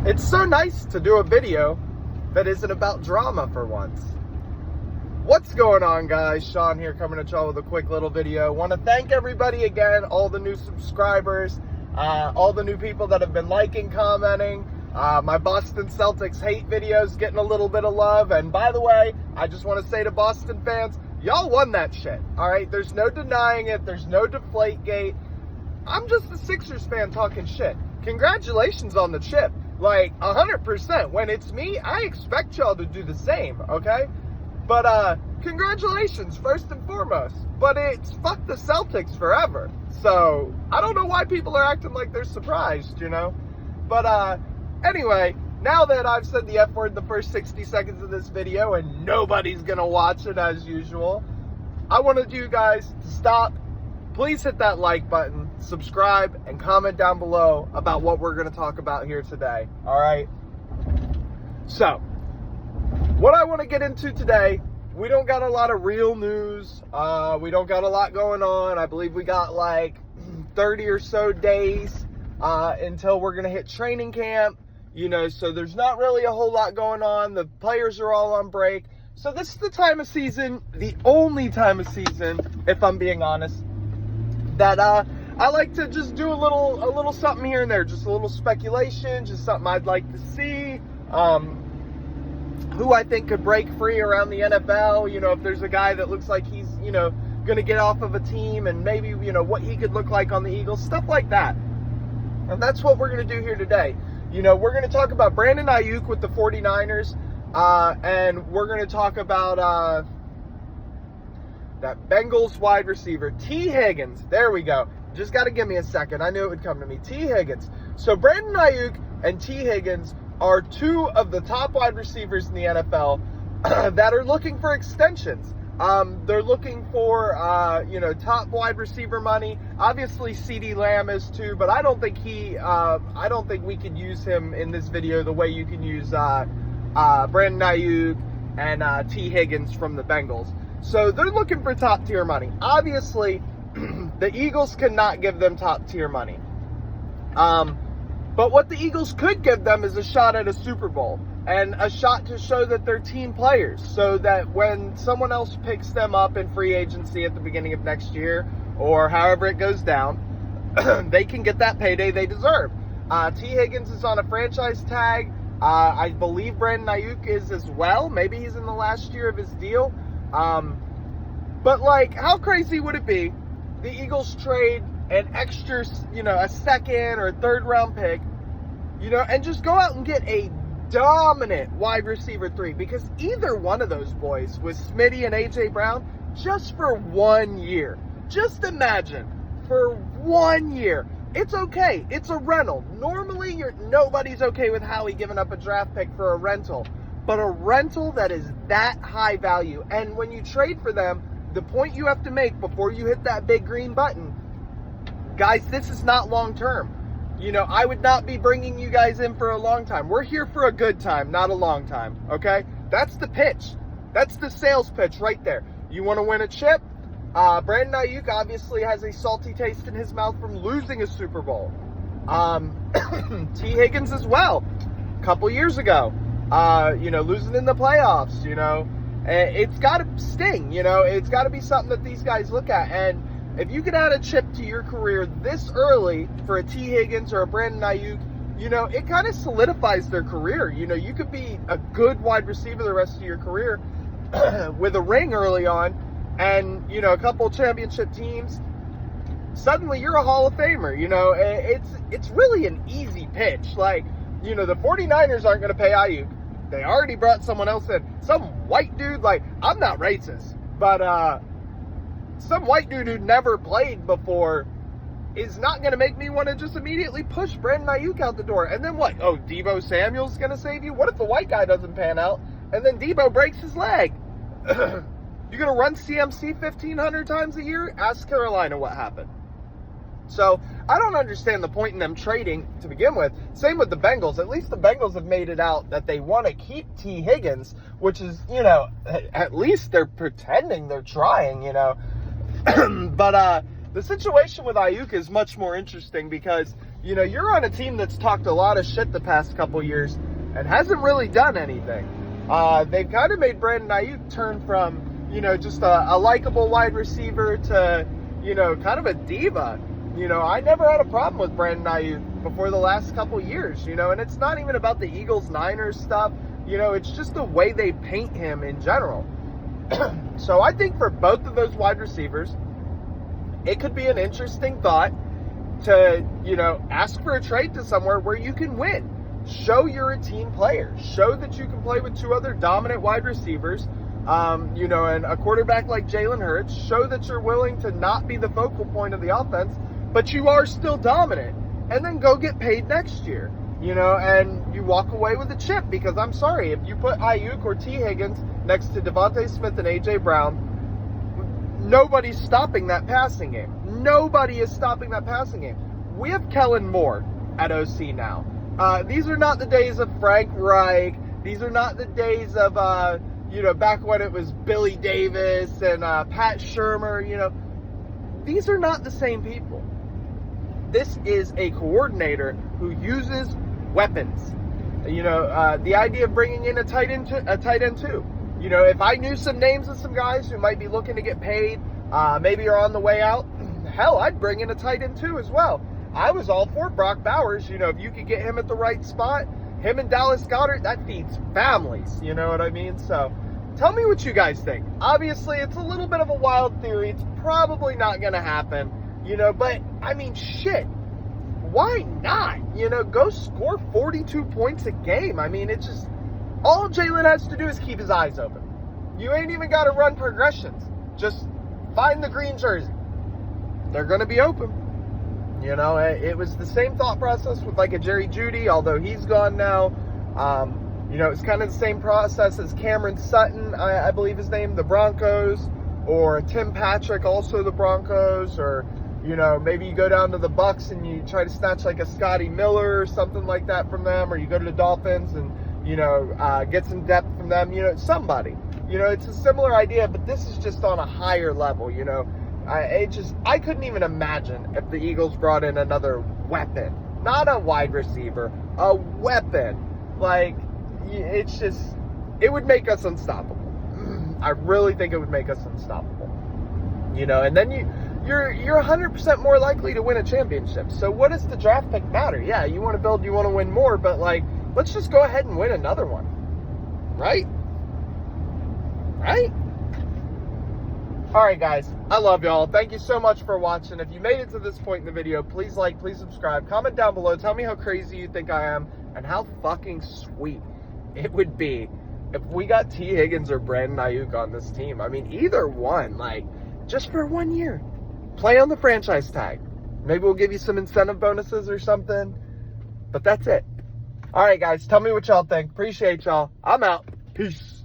It's so nice to do a video that isn't about drama for once. What's going on, guys? Sean here, coming at y'all with a quick little video. Want to thank everybody again, all the new subscribers, all the new people that have been liking, commenting. My Boston Celtics hate videos getting a little bit of love. And by the way, I just want to say to Boston fans, y'all won that shit, all right? There's no denying it. There's no Deflategate. I'm just a Sixers fan talking shit. Congratulations on the chip. Like, 100%. When it's me, I expect y'all to do the same, okay? But, congratulations, first and foremost. But it's fuck the Celtics forever. So, I don't know why people are acting like they're surprised, you know? But, anyway, now that I've said the F word the first 60 seconds of this video and nobody's gonna watch it as usual, I wanted you guys to stop. Please hit that like button, subscribe, and comment down below about what we're going to talk about here today, all right? So, what I want to get into today, we don't got a lot of real news. We don't got a lot going on. I believe we got like 30 or so days until we're going to hit training camp, you know, so there's not really a whole lot going on. The players are all on break. So this is the time of season, the only time of season, if I'm being honest, that I like to just do a little something here and there, just a little speculation, just something I'd like to see, who I think could break free around the NFL, you know, if there's a guy that looks like he's, you know, going to get off of a team and maybe, you know, what he could look like on the Eagles, stuff like that. And that's what we're going to do here today. You know, we're going to talk about Brandon Aiyuk with the 49ers, and we're going to talk about that Bengals wide receiver, T. Higgins. There we go. Just got to give me a second. I knew it would come to me. T. Higgins. So Brandon Aiyuk and T. Higgins are two of the top wide receivers in the NFL that are looking for extensions. They're looking for, you know, top wide receiver money. Obviously, CeeDee Lamb is too, but I don't think we could use him in this video the way you can use Brandon Aiyuk and T. Higgins from the Bengals. So they're looking for top tier money. Obviously, the Eagles cannot give them top tier money. But what the Eagles could give them is a shot at a Super Bowl and a shot to show that they're team players, so that when someone else picks them up in free agency at the beginning of next year or however it goes down, they can get that payday they deserve. T. Higgins is on a franchise tag. I believe Brandon Aiyuk is as well. Maybe he's in the last year of his deal. But like, how crazy would it be the Eagles trade an extra, you know, a second or third round pick, you know, and just go out and get a dominant wide receiver 3, because either one of those boys with Smitty and AJ Brown, just for 1 year, just imagine, for 1 year, it's okay, it's a rental. Normally nobody's okay with Howie giving up a draft pick for a rental, but a rental that is that high value. And when you trade for them, the point you have to make before you hit that big green button, guys, this is not long term. You know, I would not be bringing you guys in for a long time. We're here for a good time, not a long time, okay? That's the pitch. That's the sales pitch right there. You want to win a chip? Brandon Aiyuk obviously has a salty taste in his mouth from losing a Super Bowl. T. Higgins as well, a couple years ago. You know, losing in the playoffs, you know, it's got to sting, you know, it's got to be something that these guys look at. And if you can add a chip to your career this early for a T. Higgins or a Brandon Aiyuk, you know, it kind of solidifies their career. You know, you could be a good wide receiver the rest of your career with a ring early on and, you know, a couple championship teams. Suddenly you're a Hall of Famer, you know. It's really an easy pitch. Like, you know, the 49ers aren't going to pay Aiyuk. They already brought someone else in. Some white dude, like, I'm not racist, but some white dude who never played before is not going to make me want to just immediately push Brandon Aiyuk out the door. And then what? Oh, Deebo Samuel's going to save you? What if the white guy doesn't pan out and then Deebo breaks his leg? You're going to run CMC 1,500 times a year? Ask Carolina what happened. So I don't understand the point in them trading to begin with. Same with the Bengals. At least the Bengals have made it out that they want to keep T. Higgins, which is, you know, at least they're pretending they're trying, you know. But the situation with Aiyuk is much more interesting because, You know, you're on a team that's talked a lot of shit the past couple years and hasn't really done anything. They've kind of made Brandon Ayuk turn from, you know, just a likable wide receiver to, you know, kind of a diva. You know, I never had a problem with Brandon Ayuk before the last couple years, you know, and it's not even about the Eagles-Niners stuff. You know, it's just the way they paint him in general. So I think for both of those wide receivers, it could be an interesting thought to, you know, ask for a trade to somewhere where you can win. Show you're a team player. Show that you can play with two other dominant wide receivers, you know, and a quarterback like Jalen Hurts. Show that you're willing to not be the focal point of the offense, but you are still dominant. And then go get paid next year, you know, and you walk away with a chip. Because I'm sorry, if you put Ayuk or T. Higgins next to Devontae Smith and A.J. Brown, nobody's stopping that passing game. Nobody is stopping that passing game. We have Kellen Moore at OC now. These are not the days of Frank Reich. These are not the days of, you know, back when it was Billy Davis and Pat Shurmur, you know. These are not the same people. This is a coordinator who uses weapons. You know, the idea of bringing in a tight end too. You know, if I knew some names of some guys who might be looking to get paid, maybe are on the way out, hell, I'd bring in a tight end too as well. I was all for Brock Bowers. You know, if you could get him at the right spot, him and Dallas Goedert, that feeds families. You know what I mean? So tell me what you guys think. Obviously, it's a little bit of a wild theory. It's probably not going to happen, you know, but I mean, shit. Why not? You know, go score 42 points a game. I mean, it's just, all Jalen has to do is keep his eyes open. You ain't even got to run progressions. Just find the green jersey. They're going to be open. You know, it was the same thought process with like a Jerry Jeudy, although he's gone now. You know, it's kind of the same process as Cameron Sutton, I believe his name, the Broncos, or Tim Patrick, also the Broncos, or, you know, maybe you go down to the Bucks and you try to snatch like a Scotty Miller or something like that from them, or you go to the Dolphins and, you know, get some depth from them, you know, somebody. You know, it's a similar idea, but this is just on a higher level, you know. I couldn't even imagine if the Eagles brought in another weapon. Not a wide receiver, a weapon. Like, it's just, it would make us unstoppable. I really think it would make us unstoppable. You know, and then you're 100% more likely to win a championship. So what does the draft pick matter? Yeah, you want to build, you want to win more, but like, let's just go ahead and win another one. Right? Right? All right, guys, I love y'all. Thank you so much for watching. If you made it to this point in the video, please like, please subscribe, comment down below. Tell me how crazy you think I am and how fucking sweet it would be if we got T. Higgins or Brandon Ayuk on this team. I mean, either one, like, just for 1 year. Play on the franchise tag. Maybe we'll give you some incentive bonuses or something. But that's it. All right, guys, tell me what y'all think. Appreciate y'all. I'm out. Peace.